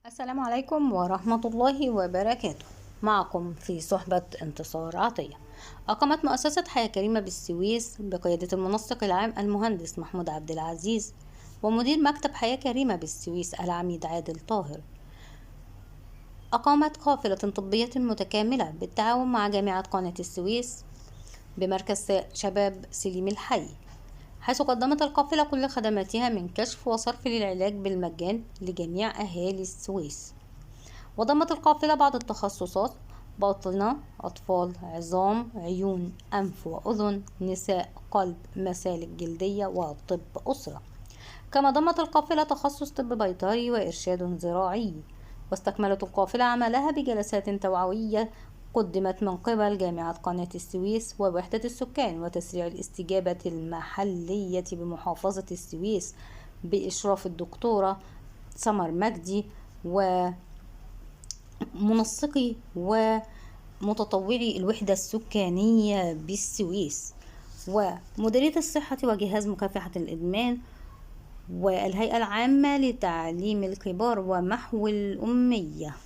السلام عليكم ورحمة الله وبركاته. معكم في صحبة انتصار عطية. أقامت مؤسسة حياة كريمة بالسويس بقيادة المنسق العام المهندس محمود عبد العزيز ومدير مكتب حياة كريمة بالسويس العميد عادل طاهر، أقامت قافلة طبية متكاملة بالتعاون مع جامعة قناة السويس بمركز شباب سليم الحي، حيث قدمت القافلة كل خدماتها من كشف وصرف للعلاج بالمجان لجميع أهالي السويس. وضمت القافلة بعض التخصصات: باطنة، أطفال، عظام، عيون، أنف وأذن، نساء، قلب، مسالك جلدية، وطب أسرة. كما ضمت القافلة تخصص طب بيطري وإرشاد زراعي. واستكملت القافلة عملها بجلسات توعوية قدمت من قبل جامعة قناة السويس ووحدة السكان وتسريع الاستجابة المحلية بمحافظة السويس بإشراف الدكتورة سمر مجدي ومنسقي ومتطوعي الوحدة السكانية بالسويس ومديرية الصحة وجهاز مكافحة الإدمان والهيئة العامة لتعليم الكبار ومحو الأمية.